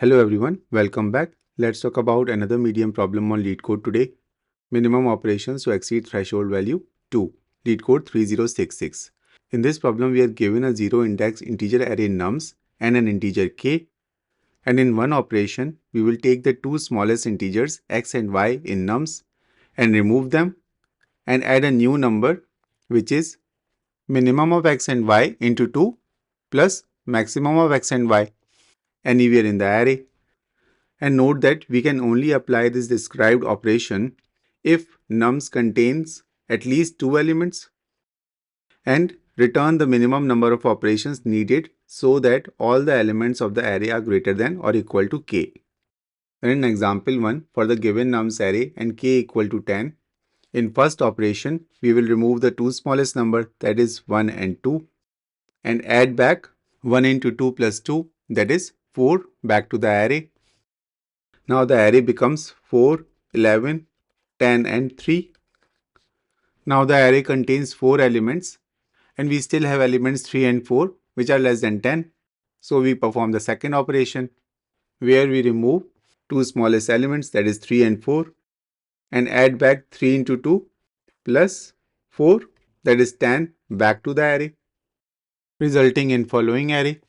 Hello everyone, welcome back. Let's talk about another medium problem on Leetcode today. Minimum operations to exceed threshold value 2, Leetcode 3066. In this problem, we are given a zero index integer array nums and an integer k. And in one operation, we will take the two smallest integers x and y in nums and remove them and add a new number which is minimum of x and y into 2 plus maximum of x and y anywhere in the array. And note that we can only apply this described operation if nums contains at least two elements and return the minimum number of operations needed so that all the elements of the array are greater than or equal to k. In example 1, for the given nums array and k equal to 10, in first operation, we will remove the two smallest number, that is 1 and 2, and add back 1 into 2 plus 2, that is 4, back to the array. Now the array becomes 4, 11, 10 and 3. Now the array contains 4 elements and we still have elements 3 and 4 which are less than 10. So we perform the second operation where we remove two smallest elements, that is 3 and 4, and add back 3 into 2 plus 4, that is 10, back to the array, resulting in following array.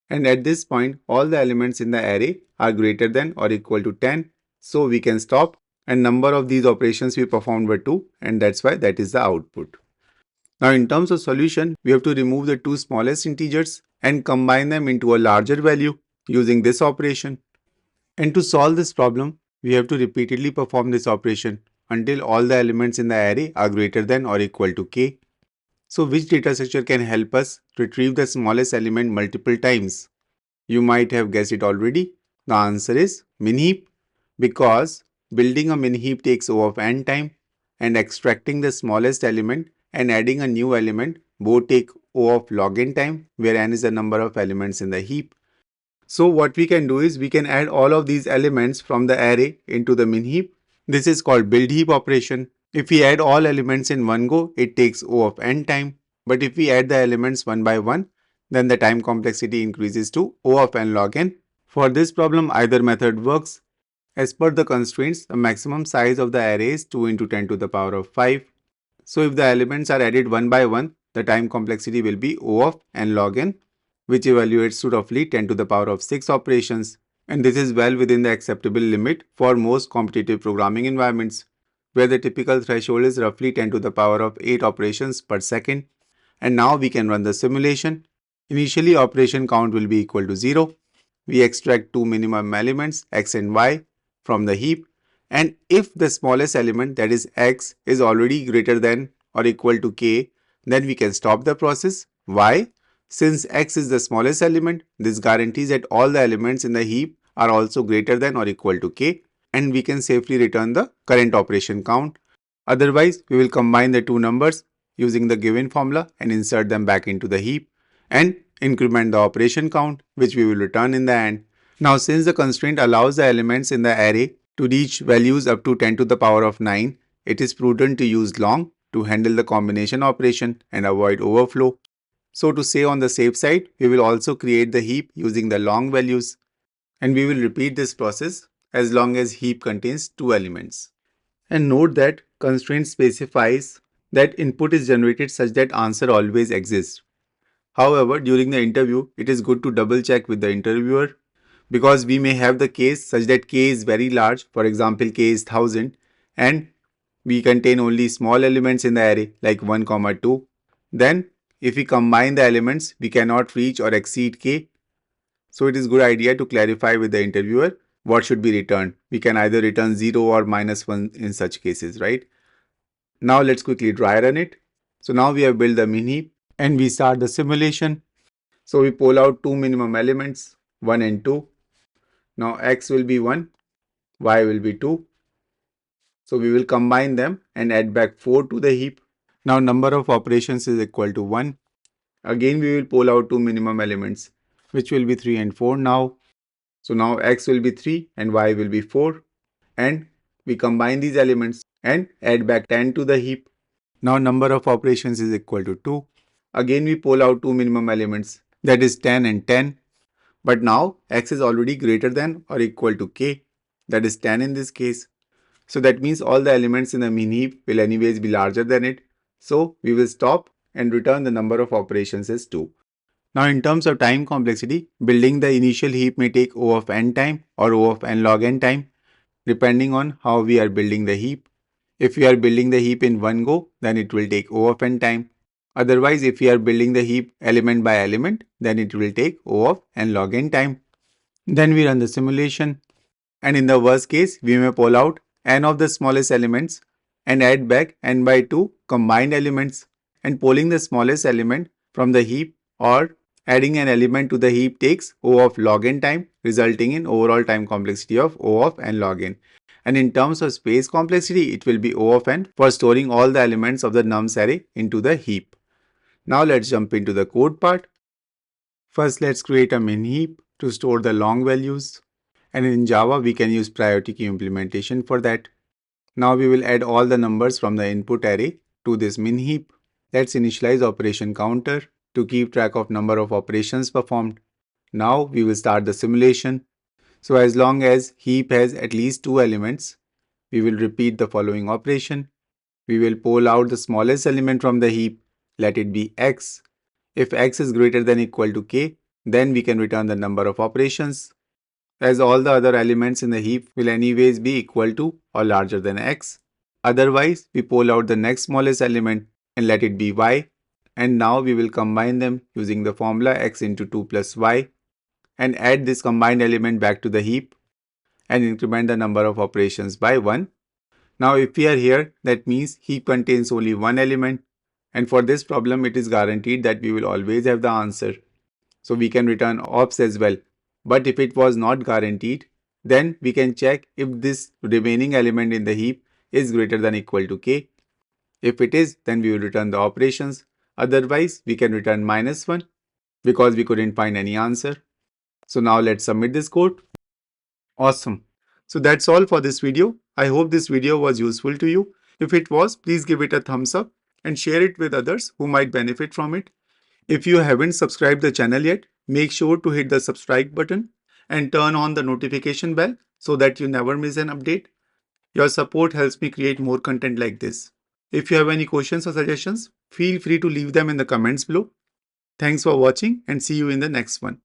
And at this point, all the elements in the array are greater than or equal to 10. So we can stop, and number of these operations we performed were 2, and that's why that is the output. Now in terms of solution, we have to remove the two smallest integers and combine them into a larger value using this operation. And to solve this problem, we have to repeatedly perform this operation until all the elements in the array are greater than or equal to k. So which data structure can help us retrieve the smallest element multiple times? You might have guessed it already. The answer is Minheap, because building a Minheap takes O of n time and extracting the smallest element and adding a new element both take O of log n time, where n is the number of elements in the heap. So what we can do is we can add all of these elements from the array into the Minheap. This is called build heap operation. If we add all elements in one go, it takes O of n time. But if we add the elements one by one, then the time complexity increases to O of n log n. For this problem, either method works. As per the constraints, the maximum size of the array is 2 into 10 to the power of 5. So if the elements are added one by one, the time complexity will be O of n log n, which evaluates to roughly 10 to the power of 6 operations. And this is well within the acceptable limit for most competitive programming environments, where the typical threshold is roughly 10 to the power of 8 operations per second. And now we can run the simulation. Initially, operation count will be equal to 0. We extract two minimum elements, x and y, from the heap. And if the smallest element, that is x, is already greater than or equal to k, then we can stop the process. Why? Since x is the smallest element, this guarantees that all the elements in the heap are also greater than or equal to k, and we can safely return the current operation count. Otherwise, we will combine the two numbers using the given formula and insert them back into the heap and increment the operation count, which we will return in the end. Now, since the constraint allows the elements in the array to reach values up to 10 to the power of 9, it is prudent to use long to handle the combination operation and avoid overflow. So to stay on the safe side, we will also create the heap using the long values, and we will repeat this process as long as heap contains two elements. And note that constraint specifies that input is generated such that answer always exists. However, during the interview, it is good to double check with the interviewer, because we may have the case such that k is very large, for example k is 1000, and we contain only small elements in the array like 1, 2. Then if we combine the elements, we cannot reach or exceed k. So it is good idea to clarify with the interviewer what should be returned. We can either return 0 or -1 in such cases, right? Now let's quickly dry run it. So now we have built the Minheap and we start the simulation. So we pull out two minimum elements, 1 and 2. Now x will be 1, y will be 2. So we will combine them and add back 4 to the heap. Now number of operations is equal to 1. Again we will pull out two minimum elements, which will be 3 and 4 now. So now x will be 3 and y will be 4. And we combine these elements and add back 10 to the heap. Now number of operations is equal to 2. Again we pull out two minimum elements, that is 10 and 10. But now x is already greater than or equal to k, that is 10 in this case. So that means all the elements in the min heap will anyways be larger than it. So we will stop and return the number of operations as 2. Now in terms of time complexity, building the initial heap may take O of n time or O of n log n time, depending on how we are building the heap. If we are building the heap in one go, then it will take O of n time. Otherwise, if we are building the heap element by element, then it will take O of n log n time. Then we run the simulation, and in the worst case, we may pull out n of the smallest elements and add back n by 2 combined elements, and pulling the smallest element from the heap or adding an element to the heap takes O of log n time, resulting in overall time complexity of O of n log n. And in terms of space complexity, it will be O of n for storing all the elements of the nums array into the heap. Now let's jump into the code part. First, let's create a min heap to store the long values. And in Java, we can use priority queue implementation for that. Now we will add all the numbers from the input array to this min heap. Let's initialize operation counter to keep track of number of operations performed. Now we will start the simulation. So as long as heap has at least 2 elements, we will repeat the following operation. We will pull out the smallest element from the heap, let it be x. If x is greater than or equal to k, then we can return the number of operations, as all the other elements in the heap will anyways be equal to or larger than x. Otherwise, we pull out the next smallest element and let it be y. And now we will combine them using the formula x into 2 plus y and add this combined element back to the heap and increment the number of operations by 1. Now if we are here, that means heap contains only one element, and for this problem it is guaranteed that we will always have the answer. So we can return ops as well. But if it was not guaranteed, then we can check if this remaining element in the heap is greater than or equal to k. If it is, then we will return the operations. Otherwise, we can return -1 because we couldn't find any answer. So now let's submit this code. Awesome. So that's all for this video. I hope this video was useful to you. If it was, please give it a thumbs up and share it with others who might benefit from it. If you haven't subscribed the channel yet, make sure to hit the subscribe button and turn on the notification bell so that you never miss an update. Your support helps me create more content like this. If you have any questions or suggestions, feel free to leave them in the comments below. Thanks for watching and see you in the next one.